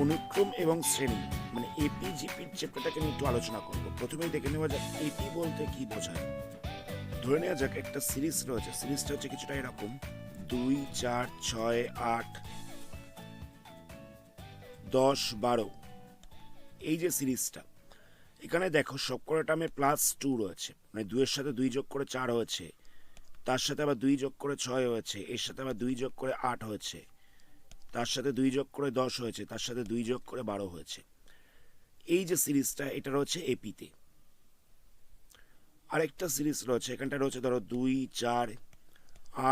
অনুক্রম এবং শ্রেণী মানে এপি জিপির চ্যাপ্টারটাকে নিয়ে একটু আলোচনা করব। প্রথমেই দেখে নেওয়া যাক এপি বলতে কি বোঝায়। ধরে নেওয়া যাক একটা সিরিজ রয়েছে, সিরিজটা হচ্ছে কিছুটা এরকম 2, 4, 6, 8, 10, 12। এই যে সিরিজটা, এখানে দেখো সবকটা টার্মে +2 রয়েছে, মানে 2 এর সাথে 2 যোগ করে 4 হয়েছে, তার সাথে আবার 2 যোগ করে 6 হয়েছে, এর সাথে আবার 2 যোগ করে 8 হয়েছে, তার সাথে 2 যোগ করে 10 হয়েছে, তার সাথে 2 যোগ করে 12 হয়েছে। এই যে সিরিজটা, এটা রয়েছে এপিতে। আরেকটা সিরিজ রয়েছে, এখানটা রয়েছে ধরো 2, 4,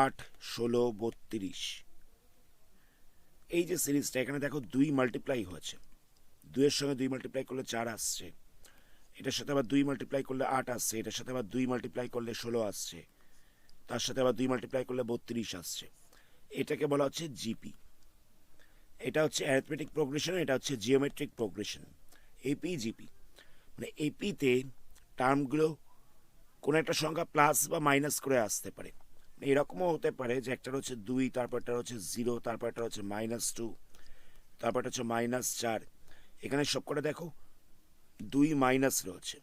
8, 16, 32। এই যে সিরিজটা, এখানে দেখো 2 মাল্টিপ্লাই হয়েছে, 2 এর সঙ্গে 2 মাল্টিপ্লাই করলে 4 আসছে, এটার সাথে আবার 2 মাল্টিপ্লাই করলে 8 আসছে, এটার সাথে আবার 2 মাল্টিপ্লাই করলে 16 আসছে, তার সাথে আবার 2 মাল্টিপ্লাই করলে 32 আসছে। এটাকে বলা হচ্ছে জিপি। এটা হচ্ছে অ্যারিথমেটিক প্রোগ্রেশন, এটা হচ্ছে জিওমেট্রিক প্রোগ্রেশন। এপি জিপি মানে এপিতে টার্মগুলো কোনো একটা সংখ্যা প্লাস বা মাইনাস করে আসতে পারে। এরকমও হতে পারে যে একটা হচ্ছে 2, তারপরটা হচ্ছে 0, তারপরটা হচ্ছে -2, তারপরটা হচ্ছে -4। এখানে সবকটা দেখো 2 মাইনাস রয়েছে।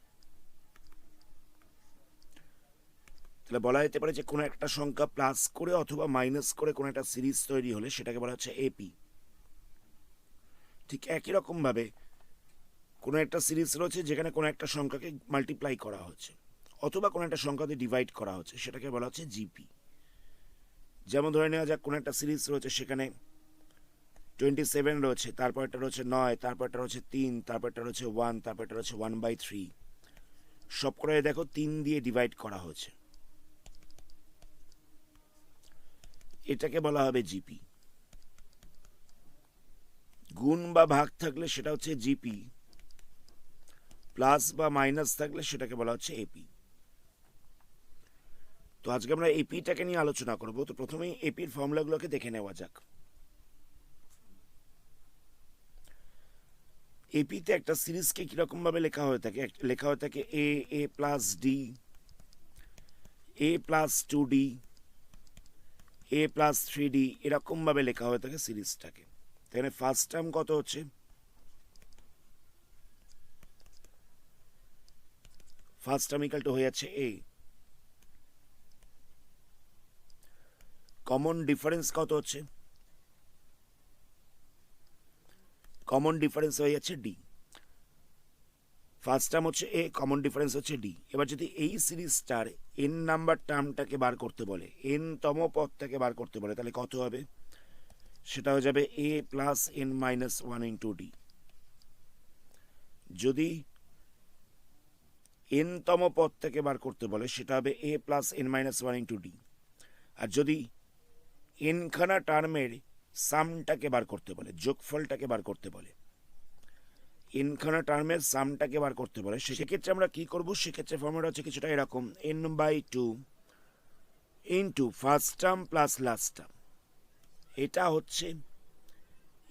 তাহলে বলা যেতে পারে যে কোনো একটা সংখ্যা প্লাস করে অথবা মাইনাস করে কোনো একটা সিরিজ তৈরি হলে সেটাকে বলা হচ্ছে এপি। ঠিক একই রকমভাবে কোনো একটা সিরিজ রয়েছে যেখানে কোনো একটা সংখ্যাকে মাল্টিপ্লাই করা হচ্ছে অথবা কোনো একটা সংখ্যাতে ডিভাইড করা হচ্ছে, সেটাকে বলা হচ্ছে জিপি। যেমন ধরে নেওয়া যাক কোনো একটা সিরিজ রয়েছে, সেখানে 27 রয়েছে, তারপরটা রয়েছে 9, তারপরটা রয়েছে 3, তারপরটা রয়েছে 1, তারপরটা রয়েছে 1/3। সব করে দেখো 3 দিয়ে ডিভাইড করা হয়েছে, এটাকে বলা হবে জিপি। গুণ বা ভাগ থাকলে সেটা হচ্ছে জিপি, প্লাস বা মাইনাস থাকলে সেটাকে বলা হচ্ছে এপি। তো আজকে আমরা এপিটাকে নিয়ে আলোচনা করব। তো প্রথমেই এপির ফর্মুলাগুলোকে দেখে নেওয়া যাক। এপিতে একটা সিরিজকে কিরকম ভাবে লেখা হয়ে থাকে, এ প্লাস ডি, এ প্লাস 2d, এ প্লাস 3d, এরকম ভাবে লেখা হয়ে থাকে সিরিজটাকে। এখানে ফার্স্ট টার্ম কত হচ্ছে, ফার্স্ট টার্ম ইকাল টু হয়ে যাচ্ছে এ, কমন ডিফারেন্স কত হচ্ছে, কমন ডিফারেন্স হয়ে যাচ্ছে ডি। ফার্স্ট টার্ম হচ্ছে এ, কমন ডিফারেন্স হচ্ছে ডি। এবার যদি এই সিরিজটার এন নাম্বার টার্মটাকে বার করতে বলে, এন তম পদটাকে বার করতে বলে, তাহলে কত হবে, সেটা হয়ে যাবে a plus n minus 1 into d. যদি এন তম পদ থেকে বার করতে বলে, সেটা হবে a plus n minus 1 into d. আর যদি এনখানা টার্মের সামটাকে বার করতে বলে, যোগফলটাকে বার করতে বলে, এনখানা টার্মের সামটাকে বার করতে বলে, সেক্ষেত্রে আমরা কি করব, সেক্ষেত্রে ফর্মুলা হচ্ছে কিছুটা এরকম, n/2 into first term plus last term. এটা হচ্ছে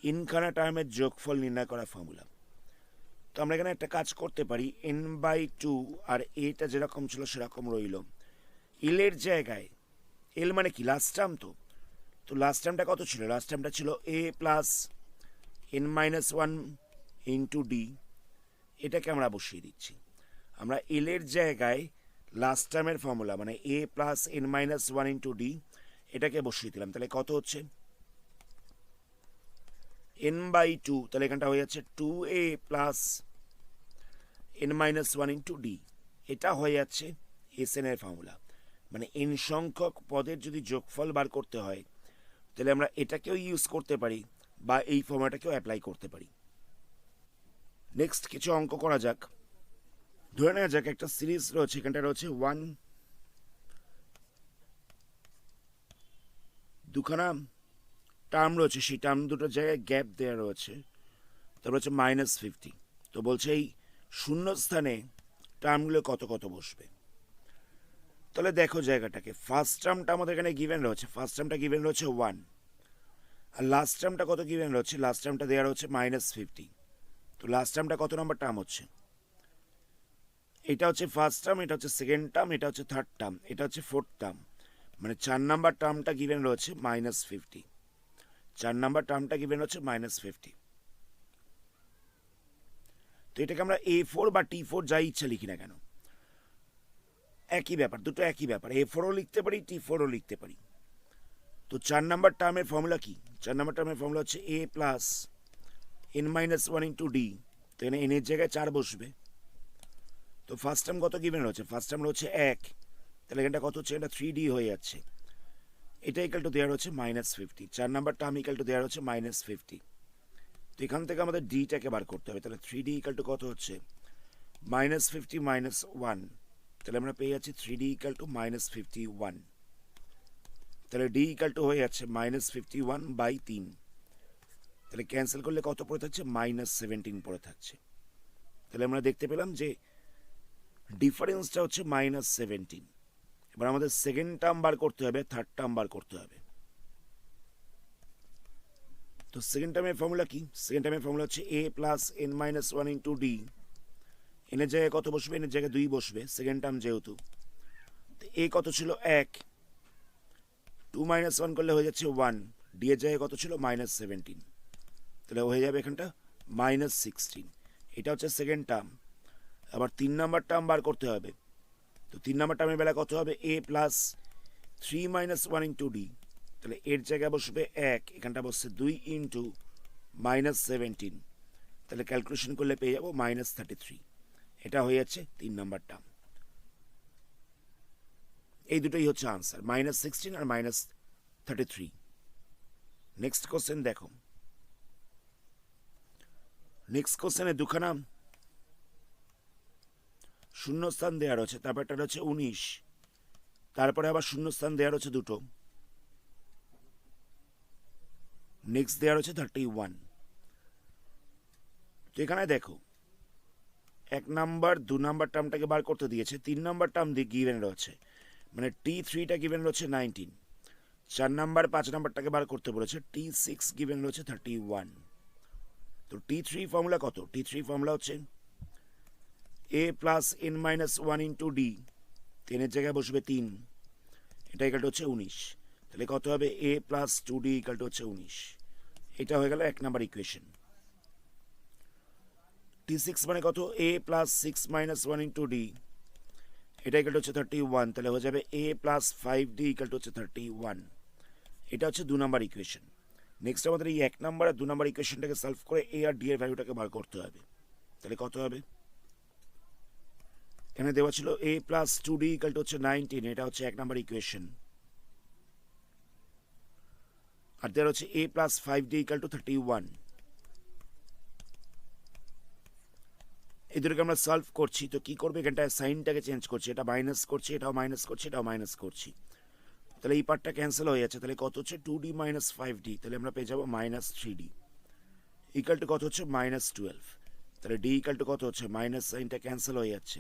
এনখানা টার্মের যোগফল নির্ণয় করা ফর্মুলা। তো আমরা এখানে একটা কাজ করতে পারি, n/2 আর এটা যেরকম ছিল সেরকম রইল, এল এর জায়গায়, এল মানে কি লাস্ট টার্ম, তো লাস্ট টার্মটা কত ছিল, লাস্ট টার্মটা ছিল a plus n minus 1 into d. এটাকে আমরা বসিয়ে দিচ্ছি। আমরা এল এর জায়গায় লাস্ট টার্মের ফর্মুলা মানে a plus n minus 1 into d, এটাকে বসিয়ে দিলাম। তাহলে কত হচ্ছে n/2, তাহলে এখানটা হয়ে যাচ্ছে 2a plus n minus 1 into d. এটা হয়ে যাচ্ছে এস এন এর ফর্মুলা। মানে এন সংখ্যক পদের যদি যোগফল বার করতে হয়, তাহলে আমরা এটাকেও ইউজ করতে পারি বা এই ফর্মুলাটাকেও অ্যাপ্লাই করতে পারি। নেক্সট কিছু অঙ্ক করা যাক। ধরে নেওয়া যাক একটা সিরিজ রয়েছে, এখানটা রয়েছে 1, দুখানা টার্ম রয়েছে, সেই টার্ম দুটোর জায়গায় গ্যাপ দেওয়া রয়েছে, তারপর হচ্ছে -50। তো বলছে এই শূন্য স্থানে টার্মগুলো কত কত বসবে। তাহলে দেখো জায়গাটাকে, ফার্স্ট টার্মটা আমাদের এখানে গিভেন রয়েছে, ফার্স্ট টার্মটা গিভেন রয়েছে 1, আর লাস্ট টার্মটা কত গিভেন রয়েছে, লাস্ট টার্মটা দেওয়া রয়েছে -50। তো লাস্ট টার্মটা কত নম্বর টার্ম হচ্ছে, এটা হচ্ছে ফার্স্ট টার্ম, এটা হচ্ছে সেকেন্ড টার্ম, এটা হচ্ছে থার্ড টার্ম, এটা হচ্ছে ফোর্থ টার্ম। মানে 4 নাম্বার টার্মটা গিভেন রয়েছে -50, 4 নাম্বার টার্মটা গিভেন হচ্ছে -50। তো এটাকে আমরা A4 বা T4 যাই ইচ্ছা লিখি না কেন, একই ব্যাপার, দুটো একই ব্যাপার, A4ও লিখতে পারি, T4ও লিখতে পারি। তো 4 নাম্বার টার্মের ফর্মুলা কি? 4 নাম্বার টার্মের ফর্মুলা হচ্ছে A plus n-1 into D. তো এখানে n এর জায়গায় 4 বসবে। তো ফার্স্ট টার্ম কত গিভেন রয়েছে? ফার্স্ট টার্ম হচ্ছে 1, তাহলে এখানটা কত হচ্ছে? এটা 3D হয়ে যাচ্ছে। এটা ইকাল টু দেওয়ার হচ্ছে -50। 4 নাম্বার টার্ম ইকাল টু দেওয়ার হচ্ছে -50। তো এখান থেকে আমাদের ডিটাকে বার করতে হবে। তাহলে 3D ইকাল টু কত হচ্ছে? -50 -1, তাহলে আমরা পেয়ে যাচ্ছি 3D ইকাল টু -51। তাহলে ডি ইকাল টু হয়ে যাচ্ছে -51/3। তাহলে ক্যান্সেল করলে কত পড়ে থাকছে? -17 পড়ে থাকছে। তাহলে আমরা দেখতে পেলাম যে ডিফারেন্সটা হচ্ছে -17। এবার আমাদের সেকেন্ড টার্ম বার করতে হবে, থার্ড টার্ম বার করতে হবে। তো সেকেন্ড টার্মের ফর্মুলা কি? সেকেন্ড টার্মের ফর্মুলা হচ্ছে A plus n-1 into D. এনের জায়গায় কত বসবে? এনের জায়গায় 2 বসবে, সেকেন্ড টার্ম যেহেতু। তো এ কত ছিল? 1, 2 - 1 করলে হয়ে যাচ্ছে 1, ডি এর জায়গায় কত ছিল? -17, তাহলে হয়ে যাবে এখানটা -16। এটা হচ্ছে সেকেন্ড টার্ম। আবার 3 নাম্বার টার্ম বার করতে হবে। তো 3 নাম্বার টার্মের বেলা কত হবে? A plus 3 - 1 into D. তাহলে এর জায়গায় বসবে 1, এখানটা বসছে 2 ইন্টু -17, তাহলে ক্যালকুলেশন করলে পেয়ে যাবো -33। এটা হয়ে যাচ্ছে 3 নাম্বার টার্ম। এই দুটোই হচ্ছে আনসার, -16 আর -33। নেক্সট কোশ্চেন দেখো। নেক্সট কোশ্চেনে দুখানা শূন্যস্থান দেওয়া রয়েছে, তারপর একটা রয়েছে 19, তারপরে আবার শূন্যস্থান দেওয়া রয়েছে দুটো, নেক্সট দেওয়া রয়েছে 31। তো এখানে দেখো 1 নাম্বার 2 নাম্বার টার্মটাকে বার করতে দিয়েছে, 3 নাম্বার টার্ম দিয়ে গিভেন রয়েছে, মানে T3টা গিভেন রয়েছে 19। 4 নাম্বার 5 নাম্বারটাকে বার করতে বলেছে, T6 গিভেন রয়েছে 31। তো T3 ফর্মুলা কত? T3 ফর্মুলা হচ্ছে A plus n-1 into D. 3 এর জায়গায় বসবে 3, এটা ইকাল টু হচ্ছে 19। তাহলে কত হবে? A plus 2D equal to হচ্ছে 19। এটা হয়ে গেল 1 নাম্বার ইকুয়েশন। T6 মানে কত? A প্লাস 6 - 1 ইন্টু ডি, এটা ইকাল টু হচ্ছে 31, তাহলে হয়ে যাবে A plus 5D equal to হচ্ছে 31। এটা হচ্ছে 2 নাম্বার ইকুয়েশন। নেক্সট আমাদের এই 1 নাম্বার আর 2 নাম্বার ইকুয়েশনটাকে সলভ করে A আর D এর ভ্যালুটাকে বার করতে হবে। তাহলে কত হবে? এখানে দেওয়া ছিল A plus 2D equal to হচ্ছে 19, এটা হচ্ছে 1 নাম্বার ইকুয়েশন। আর দেওয়া হচ্ছে A plus 5D equal to 31। এই দুটোকে আমরা সলভ করছি। তো কি করবে? এখানটায় সাইনটাকে চেঞ্জ করছি, এটা মাইনাস করছি, এটাও মাইনাস করছি, এটাও মাইনাস করছি। তাহলে এই পার্টটা ক্যান্সেল হয়ে যাচ্ছে। তাহলে কত হচ্ছে? 2D - 5D, তাহলে আমরা পেয়ে যাবো -3D ইকাল টু কত হচ্ছে? -12। তাহলে ডি ইকাল টু কত হচ্ছে? মাইনাস সাইনটা ক্যান্সেল হয়ে যাচ্ছে,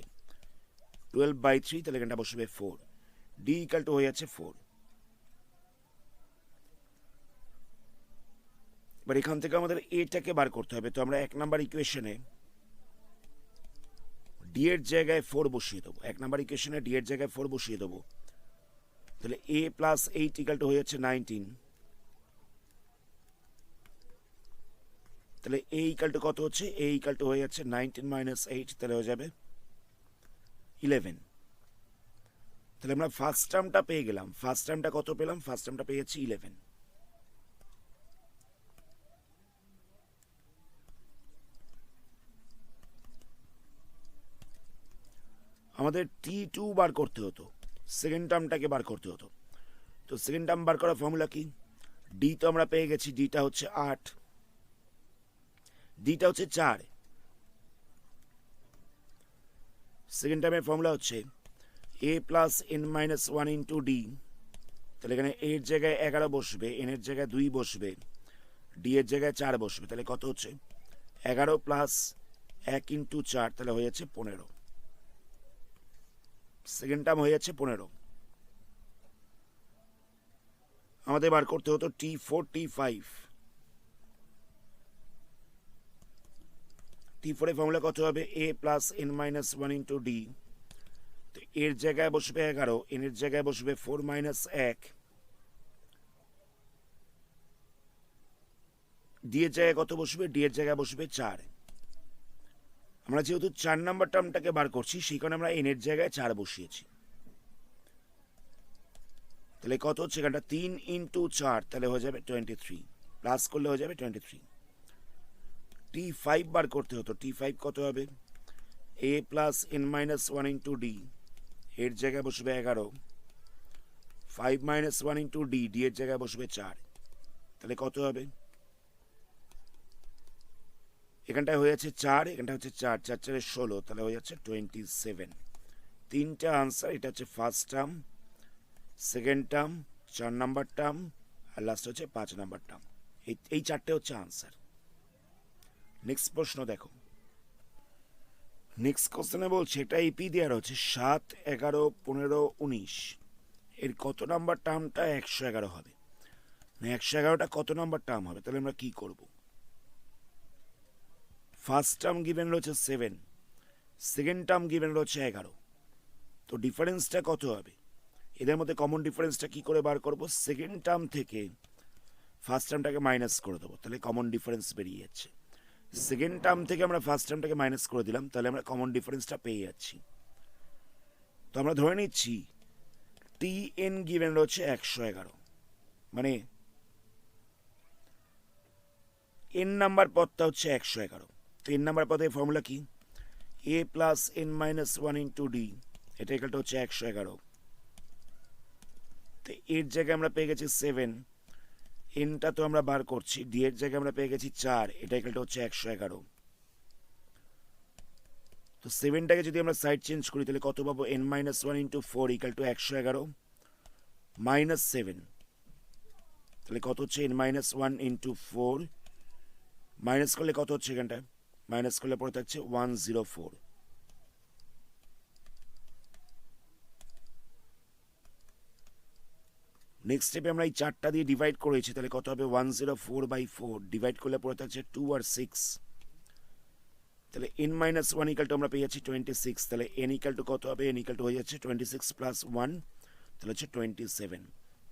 12/3, তাহলে এখানটা বসবে 4, ডি ইকাল টু হয়ে যাচ্ছে 4। এবার এখান থেকে আমাদের এটাকে বার করতে হবে। তো আমরা 1 নাম্বার ইকুয়েশনে ডি এর জায়গায় 4 বসিয়ে দেবো। 1 নাম্বার ইকুয়েশনে ডি এর জায়গায় 4 বসিয়ে দেবো। তাহলে A প্লাস 8 ইকাল টু হয়ে যাচ্ছে 19। তাহলে A ইকাল টু কত হচ্ছে? A ইকাল টু হয়ে যাচ্ছে 19 - 8, তাহলে হয়ে যাবে 11। তাহলে আমরা ফার্স্ট টার্মটা পেয়ে গেলাম। ফার্স্ট টার্মটা কত পেলাম? ফার্স্ট টার্মটা পেয়ে যাচ্ছি 11। আমাদের T2 বার করতে হতো, সেকেন্ড টার্মটাকে বার করতে হতো। তো সেকেন্ড টার্ম বার করার ফর্মুলা কি? ডি তো আমরা পেয়ে গেছি, ডিটা হচ্ছে 8, ডিটা হচ্ছে 4। সেকেন্ড টার্মের ফর্মুলা হচ্ছে A plus n-1 into D. তাহলে এখানে এর জায়গায় 11 বসবে, এন এর জায়গায় 2 বসবে, ডি এর জায়গায় 4 বসবে। তাহলে কত হচ্ছে? 11 প্লাস 1 ইন্টু 4, তাহলে হয়ে যাচ্ছে 15। সেকেন্ড টার্ম হয়ে যাচ্ছে 15। আমাদের বার করতে হতো T4 T5। T4 এর ফর্মুলা কত হবে? A plus n-1 into D. তো এর জায়গায় বসবে 11, এন এর জায়গায় বসবে 4 - 1, ডি এর জায়গায় কত বসবে? ডি এর জায়গায় বসবে 4। আমরা যেহেতু 4 নাম্বার টার্মটাকে বার করছি সেই কারণে আমরা এন এর জায়গায় 4 বসিয়েছি। তাহলে কত হচ্ছে এখানটা 3 ইন্টু 4, তাহলে হয়ে যাবে 23, প্লাস করলে হয়ে যাবে 23। T5 বার করতে হতো, T5 কত হবে, a plus n minus 1 into D, এর জায়গায় বসবে 11, 5 মাইনাস 1 ইন্টু ডি, ডি এর জায়গায় বসবে 4, তাহলে কত হবে, এখানটায় হয়ে যাচ্ছে 4, এখানটা হচ্ছে 4, 4 4 16, তাহলে হয়ে যাচ্ছে 27। তিনটা আনসার, এটা হচ্ছে first term, second term, 4 number term, আর লাস্ট হচ্ছে 5 নাম্বার টার্ম। এই চারটে হচ্ছে আনসার। নেক্সট প্রশ্ন দেখো, নেক্সট কোশ্চেনে বলছে এটা এপি দেওয়ার হচ্ছে 7, 11, 15, 19, এর কত নাম্বার টার্মটা 111 হবে, না 111টা কত নাম্বার টার্ম হবে, তাহলে আমরা কি করব। ফার্স্ট টার্ম গিভেন রয়েছে 7, সেকেন্ড টার্ম গিভেন রয়েছে 11, তো ডিফারেন্সটা কত হবে, এদের মধ্যে কমন ডিফারেন্সটা কি করে বার করব, সেকেন্ড টার্ম থেকে ফার্স্ট টার্মটাকে মাইনাস করে দেবো, তাহলে কমন ডিফারেন্স বেরিয়ে যাচ্ছে। সেকেন্ড টার্ম থেকে আমরা ফার্স্ট টার্মটাকে মাইনাস করে দিলাম, তাহলে আমরা কমন ডিফারেন্সটা পেয়ে যাচ্ছি। তো আমরা ধরে নিচ্ছি টি এন গিভেন রয়েছে 111, মানে এন নাম্বার পদটা হচ্ছে 111। তো এন নাম্বার পদের ফর্মুলা কি, a plus n minus 1 into d, এটা এখানটা হচ্ছে 111। তো এর জায়গায় আমরা পেয়ে গেছি 7, এনটা তো আমরা বার করছি, ডি এর জায়গায় আমরা পেয়ে গেছি 4, এটা এখানটা হচ্ছে 111। তো 7টাকে যদি আমরা সাইড চেঞ্জ করি তাহলে কত পাবো, N minus 1 into 4 equal to 111 minus 7, তাহলে কত হচ্ছে এন মাইনাস 1 ইন্টু 4, মাইনাস করলে কত হচ্ছে এখানটায়, মাইনাস করলে পরে থাকছে 104। নেক্সট স্টেপে আমরা এই 4টা দিয়ে ডিভাইড করেছি, তাহলে কত হবে 104/4, ডিভাইড করলে পরে থাকছে 2 আর 6, তাহলে n মাইনাস 1 ইকাল টু আমরা পেয়ে যাচ্ছি 26, তাহলে n ইকাল টু কত হবে, n ইকাল টু হয়ে যাচ্ছে 26 প্লাস 1, তাহলে হচ্ছে 27,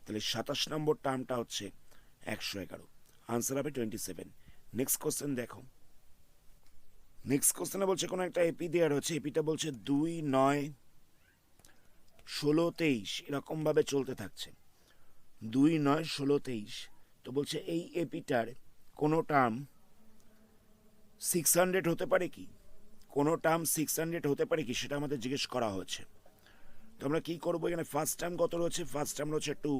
তাহলে 27 নম্বর টার্মটা হচ্ছে 111, আনসার হবে 27। নেক্সট কোশ্চেন দেখো, নেক্সট কোশ্চেনে বলছে কোনো একটা এপি দেওয়া রয়েছে, এপিটা বলছে 2, 9, 16, 23 এরকমভাবে চলতে থাকছে, 2, 9, 16, 23। তো বলছে এই এপিটার কোনো টার্ম 600 হতে পারে কি, কোনো টার্ম 600 হতে পারে কি, সেটা আমাদের জিজ্ঞেস করা হয়েছে। তো আমরা কী করবো, এখানে ফার্স্ট টার্ম কত রয়েছে, ফার্স্ট টার্ম রয়েছে 2,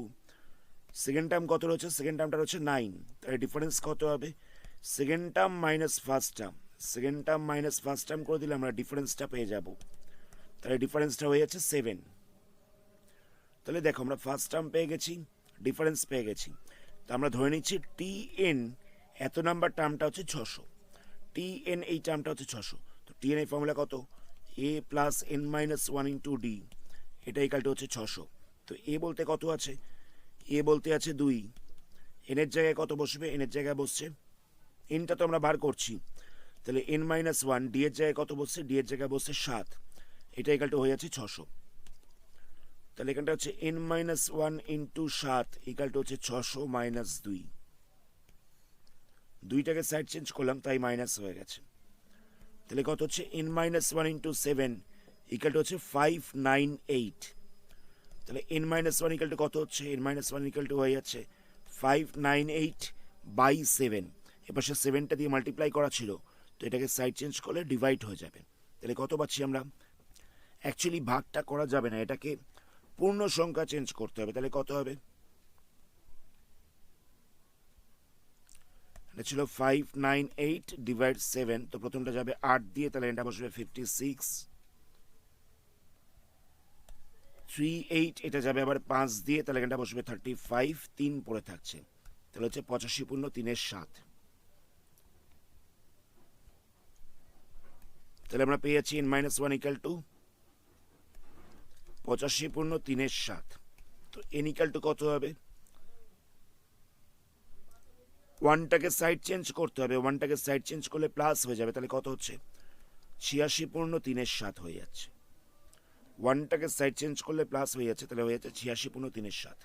সেকেন্ড টার্ম কত রয়েছে, সেকেন্ড টার্মটা রয়েছে 9, তাহলে ডিফারেন্স কত হবে, second term minus first term, second term minus first term করে দিলে আমরা ডিফারেন্সটা পেয়ে যাব, তাহলে ডিফারেন্সটা হয়ে যাচ্ছে 7। তাহলে দেখো আমরা ফার্স্ট টার্ম পেয়ে গেছি, ডিফারেন্স পেয়ে গেছি, তো আমরা ধরে নিচ্ছি টি এন এত নাম্বার টার্মটা হচ্ছে 600, টি এন এই টার্মটা হচ্ছে 600। তো টি এন এই ফর্মুলা কত, a plus n minus 1 into d, এটা ইকালটা হচ্ছে 600। তো এ বলতে কত আছে, এ বলতে আছে 2, এনের জায়গায় কত বসবে, এনের জায়গায় বসছে, এনটা তো আমরা বার করছি, তাহলে এন মাইনাস 1, ডি এর জায়গায় কত বসছে, ডি এর জায়গায় বসছে 7, এটা ইকালটা হয়ে যাচ্ছে 600। তাহলে এখানটা হচ্ছে এন মাইনাস 1 ইন্টু 7 ইকালটা হচ্ছে 600 মাইনাস 2, দুইটাকে সাইড চেঞ্জ করলাম তাই মাইনাস হয়ে গেছে, তাহলে কত হচ্ছে এন মাইনাস 1 ইন্টু 7 ইকালটা হচ্ছে 598, তাহলে এন মাইনাস 1 ইকাল টু কত হচ্ছে, এন মাইনাস 1 ইকাল টু হয়ে যাচ্ছে 598/7, এবার সে 7টা দিয়ে মাল্টিপ্লাই করা ছিল, তো এটাকে সাইড চেঞ্জ করলে ডিভাইড হয়ে যাবে, তাহলে কত পাচ্ছি আমরা, অ্যাকচুয়ালি ভাগটা করা যাবে না, এটাকে পূর্ণ সংখ্যা চেঞ্জ করতে হবে, তাহলে কত হবে, এটা ছিল 598/7, তো প্রথমটা যাবে 8 দিয়ে, তাহলে এটা বসবে 56, 38, এটা যাবে আবার 5 দিয়ে, তাহলে এটা বসবে 35, 3 পড়ে থাকছে, তাহলে হচ্ছে 85 পূর্ণ 3/7, তাহলে আমরা পেয়ে যাচ্ছি n মাইনাস 1 ইকাল টু 85 পূর্ণ 3/7। তো n ইকাল টু কত হবে, 1টাকে সাইড চেঞ্জ করতে হবে, 1টাকে সাইড চেঞ্জ করলে প্লাস হয়ে যাবে, তাহলে কত হচ্ছে 86 পূর্ণ 3/7 হয়ে যাচ্ছে, 1টাকে সাইড চেঞ্জ করলে প্লাস হয়ে যাচ্ছে, তাহলে হয়ে যাচ্ছে 86 পূর্ণ 3/7।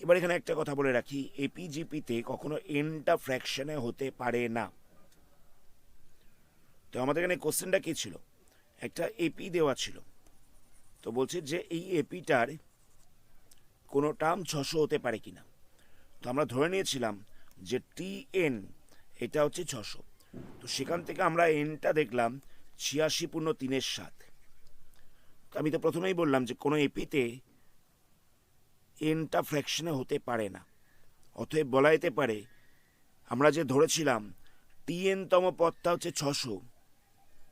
এবার এখানে একটা কথা বলে রাখি, এপিজিপিতে কখনো এনটা ফ্র্যাকশনে হতে পারে না, তো আমাদের এখানে কোশ্চেনটা কী ছিল, একটা এপি দেওয়া ছিল, তো বলছে যে এই এপিটার কোনো টার্ম 600 হতে পারে কিনা। তো আমরা ধরে নিয়েছিলাম যে টি এন এটা হচ্ছে 600। তো সেখান থেকে আমরা এনটা দেখলাম 86.3 আমি তো প্রথমেই বললাম যে কোনো এপিতে এনটা ফ্র্যাকশনে হতে পারে না, অতএব বলা যেতে পারে আমরা যে ধরেছিলাম টিএন তম পদটা হচ্ছে 600,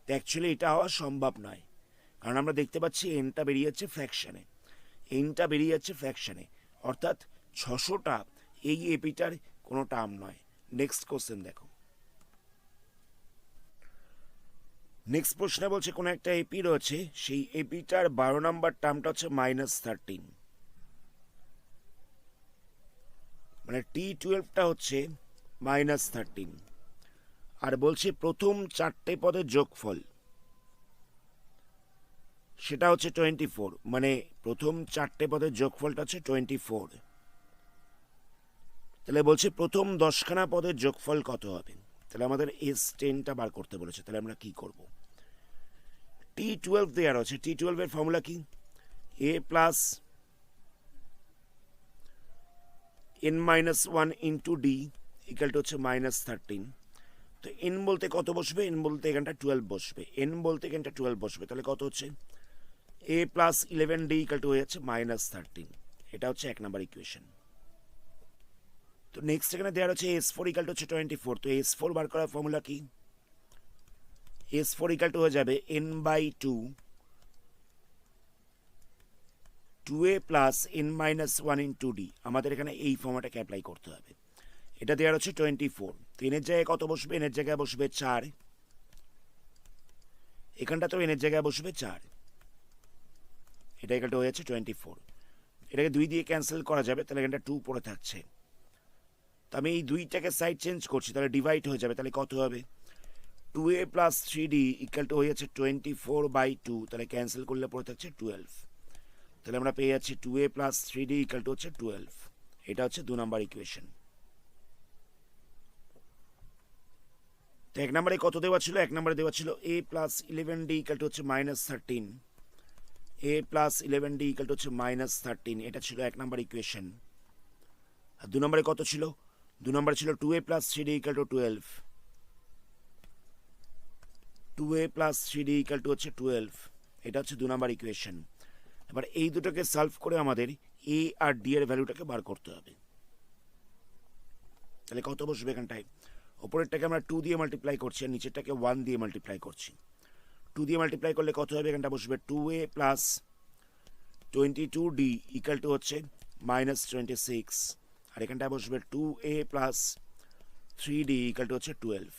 তো অ্যাকচুয়ালি এটা হওয়া সম্ভব নয়, কারণ আমরা দেখতে পাচ্ছি এনটা বেরিয়ে যাচ্ছে ফ্র্যাকশনে, এনটা বেরিয়ে যাচ্ছে ফ্র্যাকশনে, অর্থাৎ 600টা এই এপিটার কোনো টার্ম নয়। নেক্সট কোশ্চেন দেখো। নেক্সট প্রশ্নে বলছে কোনো একটা এপি রয়েছে, সেই এপিটার 12 নম্বর টার্মটা হচ্ছে -13, মানে T12টা হচ্ছে -13, আর বলছে প্রথম 4টে পদের যোগফল সেটা হচ্ছে 24, মানে প্রথম 4টে পদের যোগফলটা হচ্ছে 24। তাহলে বলছে প্রথম 10খানা পদের যোগফল কত হবে। তাহলে আমাদের S10টা বার করতে বলেছে, তাহলে আমরা কি করব। T12 দেওয়া রয়েছে, T12 এর ফর্মুলা কি, a plus n-1 into D equal to হচ্ছে -13। তো n বলতে কত বসবে, n বলতে এখানটা 12 বসবে, n বলতে এখানটা 12 বসবে, তাহলে কত হচ্ছে a plus 11d equal to হয়ে যাচ্ছে -13। এটা হচ্ছে 1 নম্বর ইকুয়েশন। তো নেক্সট এখানে দেওয়া হচ্ছে S4 ইকাল টু হচ্ছে 24। তো S4 বার করার ফর্মুলা কি, S4 ইকাল টু হয়ে যাবে n/2 2a plus n-1 into D. আমাদের এখানে এই ফর্মুলাটাকে অ্যাপ্লাই করতে হবে। এটা দেওয়া হচ্ছে 24, তো এনের জায়গায় কত বসবে, এনের জায়গায় বসবে 4, এখানটা তো এনের জায়গায় বসবে 4, এটা এখানটা হয়ে যাচ্ছে 24। এটাকে 2 দিয়ে ক্যান্সেল করা যাবে, তাহলে এখানটা 2 পড়ে থাকছে। তো আমি এই 2টাকে সাইড চেঞ্জ করছি, তাহলে ডিভাইড হয়ে যাবে, তাহলে কত হবে 2a plus 3d equal to হয়ে যাচ্ছে 24/2, তাহলে ক্যান্সেল করলে পড়ে থাকছে 12। তাহলে আমরা পেয়ে যাচ্ছি 2a plus 3d equal to হচ্ছে 12। এটা হচ্ছে 2 নম্বর ইকুয়েশন। তো 1 নম্বরে কত দেওয়া ছিল, 1 নম্বরে দেওয়া ছিল a plus 11d equal to হচ্ছে -13, a plus 11d equal to হচ্ছে -13, এটা ছিল 1 নম্বর ইকুয়েশন। আর 2 নম্বরে কত ছিল, 2 নম্বরে ছিল 2a plus 3d equal to 12, 2a plus 3d equal to হচ্ছে 12, এটা হচ্ছে 2 নম্বর ইকুয়েশন। এবার এই দুটোকে সলভ করে আমাদের a আর d এর ভ্যালুটাকে বার করতে হবে। তাহলে কত বসবে এখানটায়, ওপরেরটাকে আমরা 2 দিয়ে মাল্টিপ্লাই করছি আর নিচেরটাকে 1 দিয়ে মাল্টিপ্লাই করছি। 2 দিয়ে মাল্টিপ্লাই করলে কত হবে, এখানটা বসবে 2a plus 22d equal to হচ্ছে -26, আর এখানটায় বসবে 2a plus 3d equal to হচ্ছে 12,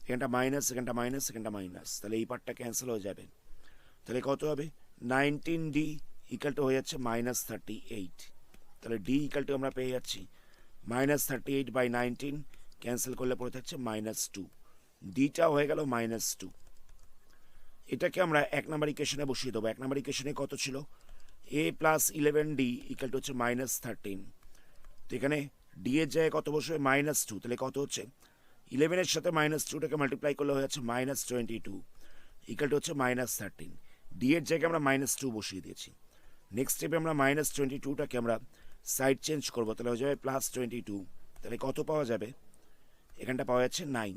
এখানটা মাইনাস, এখানটা মাইনাস, এখানটা মাইনাস, তাহলে এই পার্টটা ক্যান্সেল হয়ে যাবে। তাহলে কত হবে 19d ইকাল টু হয়ে যাচ্ছে -38, তাহলে d ইকাল টু আমরা পেয়ে যাচ্ছি -38/19, ক্যান্সেল করলে পড়ে থাকছে -2, ডিটা হয়ে গেল -2। এটাকে আমরা 1 নম্বর ইকুয়েশনে বসিয়ে দেবো। 1 নম্বর ইকুয়েশনে কত ছিল, a plus 11d equal to হচ্ছে -13, তো এখানে d এর জায়গায় কত বসবে -2, তাহলে কত হচ্ছে 11 এর সাথে -2টাকে মাল্টিপ্লাই করলে হয়ে যাচ্ছে -22 ইকাল টু হচ্ছে -13, d এর জায়গায় আমরা -2 বসিয়ে দিয়েছি। নেক্সট স্টেপে আমরা -22টাকে আমরা সাইড চেঞ্জ করবো, তাহলে হয়ে যাবে +22, তাহলে কত পাওয়া যাবে, এখানটা পাওয়া যাচ্ছে 9।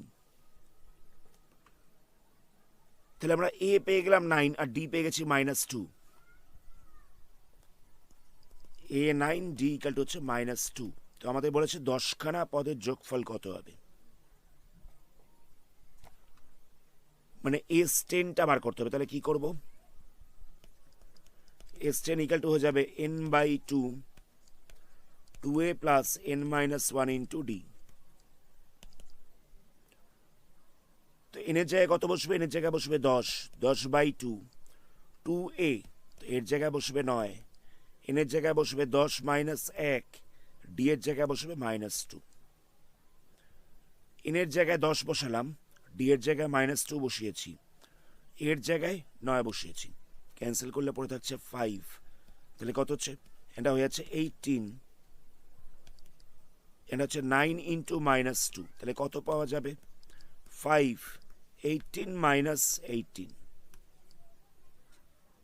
তাহলে আমরা a পেয়ে গেলাম 9 আর d পেয়ে গেছি -2, a 9 d ইকাল টু হচ্ছে -2। তো আমাদের বলেছে 10খানা পদের যোগফল কত হবে, মানে S10টা বার করতে হবে। তাহলে কি করব, S10 ইকাল টু হয়ে যাবে n/2 2a plus n-1 into d। তো এনের জায়গায় কত বসবে, এনের জায়গায় বসবে 10, 10/2 2a, তো এর জায়গায় বসবে 9, এনের জায়গায় বসবে 10 - 1, d এর জায়গায় বসবে -2, এনের জায়গায় 10 বসালাম, d এর জায়গায় -2 বসিয়েছি, এর জায়গায় 9 বসিয়েছি, ক্যান্সেল করলে পড়ে থাকছে 5, তাহলে কত হচ্ছে, এটা হয়ে যাচ্ছে 18, এটা হচ্ছে 9 × -2, তাহলে কত পাওয়া যাবে 5, 18 মাইনাস 18,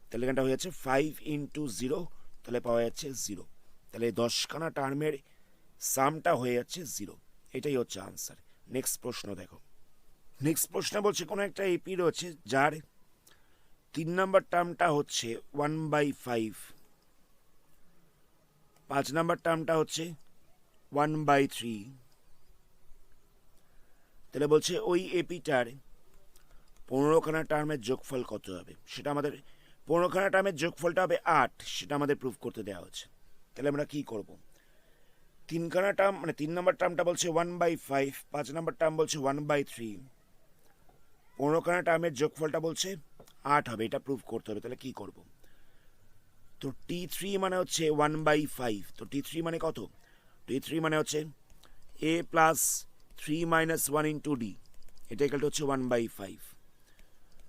তাহলে এখানটা হয়ে যাচ্ছে 5 ইন্টু 0, তাহলে পাওয়া যাচ্ছে 0। তাহলে 10খানা টার্মের সামটা হয়ে যাচ্ছে 0। এটাই হচ্ছে আনসার। নেক্সট প্রশ্ন দেখো। নেক্সট প্রশ্ন বলছে কোনো একটা এপি রয়েছে যার 3 নম্বর টার্মটা হচ্ছে 1/5, 5 নম্বর টার্মটা হচ্ছে 1/3। তাহলে বলছে ওই এপিটার 15খানা টার্মের যোগফল কত হবে, সেটা আমাদের 15খানা টার্মের যোগফলটা হবে 8, সেটা আমাদের প্রুফ করতে দেওয়া হচ্ছে। তাহলে আমরা কি করব, 3খানা টার্ম মানে 3 নম্বর টার্মটা বলছে 1/5, 5 নম্বর টার্ম বলছে 1/3, 15খানা টার্মের যোগফলটা বলছে 8 হবে, এটা প্রুফ করতে হবে। তাহলে কি করব, তো T3 মানে হচ্ছে 1/5, তো T3 মানে কত, T3 মানে হচ্ছে a plus 3 minus 1 into d, এটা ইকালটা হচ্ছে 1/5।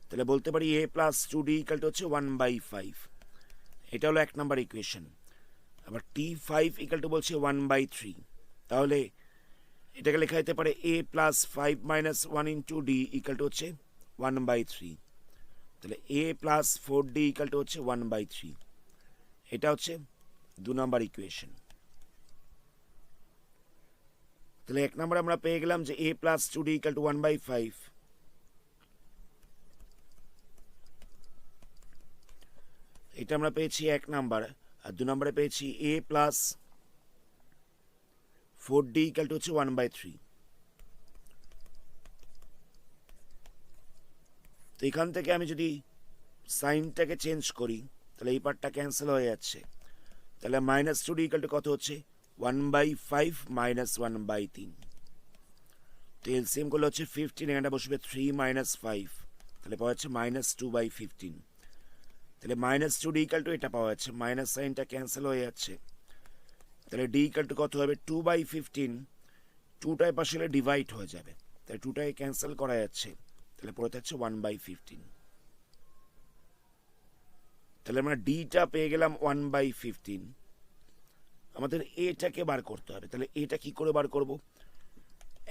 তাহলে বলতে পারি a প্লাস 2d ইকালটা হচ্ছে 1/5, এটা হলো 1 নম্বর ইকুয়েশন। আবার T5 ইকালটা বলছে 1/3, তাহলে এটাকে লেখা যেতে পারে a plus 5 minus 1 into d ইকালটা হচ্ছে 1/3, তাহলে a প্লাস 4d ইকালটা হচ্ছে 1/3, এটা হচ্ছে 2 নম্বর ইকুয়েশন। তাহলে 1 নম্বরে আমরা পেয়ে গেলাম যে a plus 2d equal to 1/5, এটা আমরা পেয়েছি 1 নাম্বার। আর 2 নম্বরে পেয়েছি a plus 4d equal to হচ্ছে 1/3। তো এখান থেকে আমি যদি সাইনটাকে চেঞ্জ করি তাহলে এই পার্টটা ক্যান্সেল হয়ে যাচ্ছে, তাহলে মাইনাস 2d ইকাল টু কত হচ্ছে 1/5 মাইনাস 1/3। তো এলসিএম করলে হচ্ছে 15, এখানটা বসবে 3 মাইনাস 5, তাহলে পাওয়া যাচ্ছে মাইনাস 2/15। তাহলে মাইনাস 2d ইকাল টু এটা পাওয়া যাচ্ছে, মাইনাস সাইনটা ক্যান্সেল হয়ে যাচ্ছে, তাহলে d ইকাল টু কত হবে 2/15, 2টায় পাশে ডিভাইড হয়ে যাবে, তাহলে 2টায় ক্যান্সেল করা যাচ্ছে, তাহলে পড়ে থাকছে 1/15। তাহলে আমরা ডিটা পেয়ে গেলাম 1/15। আমাদের এটাকে বার করতে হবে, তাহলে এটা কি করে বার করব,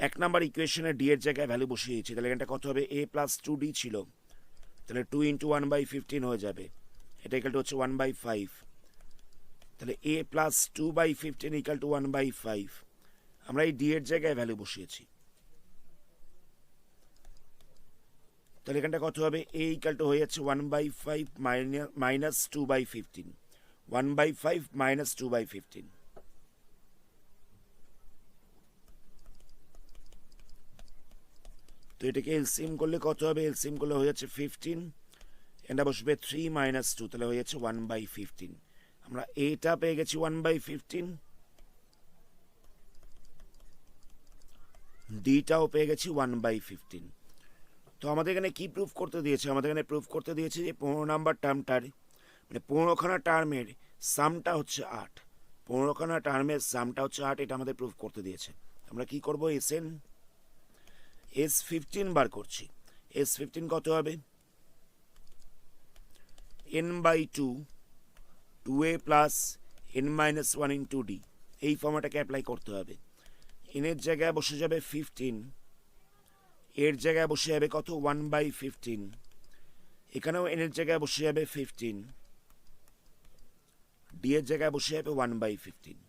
1 নাম্বার ইকুয়েশনে ডি এর জায়গায় ভ্যালু বসিয়ে দিয়েছি, তাহলে এখানটা কত হবে a প্লাস 2d ছিল, তাহলে 2 ইন্টু 1/15 হয়ে যাবে, এটা ইকাল টু হচ্ছে 1/5, তাহলে a প্লাস 2/15 ইকাল টু 1/5। আমরা এই ডি এর জায়গায় ভ্যালু বসিয়েছি, তাহলে এখানটা কত হবে a ইকাল টু হয়ে যাচ্ছে 1/5 মাইনাস 2/15, 1/5 মাইনাস 2/15। তো এটাকে এলসিএম করলে কত হবে, এলসিএম করলে হয়ে যাচ্ছে 15, এটা বসবে 3 মাইনাস 2, তাহলে হয়ে যাচ্ছে 1/15। আমরা এটা পেয়ে গেছি 1/15, ডিটাও পেয়ে গেছি 1/15। তো আমাদের এখানে কি প্রুফ করতে দিয়েছে, আমাদের এখানে প্রুফ করতে দিয়েছে যে 15 নাম্বার টার্মটার মানে 15খানা টার্মের সামটা হচ্ছে 8, 15খানা টার্মের সামটা হচ্ছে 8, এটা আমাদের প্রুফ করতে দিয়েছে। আমরা কি করব, S15 বার করছি। S15 কত হবে, n/2, 2a plus n minus 1 into D, এই ফর্মাটাকে অ্যাপ্লাই করতে হবে। n এর জায়গায় বসে যাবে 15, এর জায়গায় বসে যাবে কত 1/15, এখানেও n এর জায়গায় বসে যাবে 15, ডি এর জায়গায় বসে যাবে 1/15।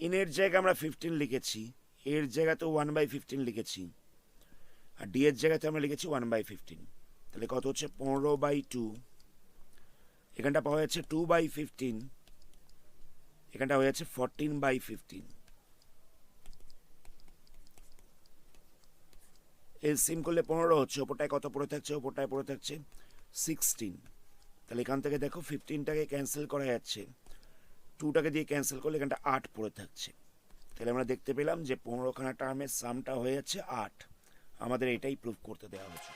n এর জায়গায় আমরা 15 লিখেছি, এর জায়গাতেও 1/15 লিখেছি, আর ডি এর জায়গাতে আমরা লিখেছি 1/15, তাহলে কত হচ্ছে 15/2, এখানটা পাওয়া যাচ্ছে 2/15, এখানটা হয়ে যাচ্ছে 14/15। এলসিএম করলে 15 হচ্ছে, ওপরটায় কত পড়ে থাকছে, ওপরটায় পড়ে থাকছে 16, তাহলে এখান থেকে দেখো 15টাকে ক্যান্সেল করা যাচ্ছে, 2টাকে দিয়ে ক্যান্সেল করলে এখানটা 8 পড়ে থাকছে। তাহলে আমরা দেখতে পেলাম যে 15খানা টার্মের সামটা হয়ে যাচ্ছে 8, আমাদের এটাই প্রুফ করতে দেওয়া হয়েছে।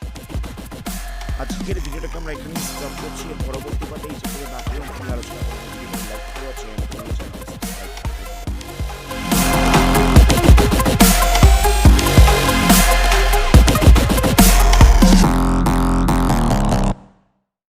আজকের ভিডিওটাকে আমরা এখানে স্টপ করছি, পরবর্তী পার্টে এই বাকি আলোচনা করবো।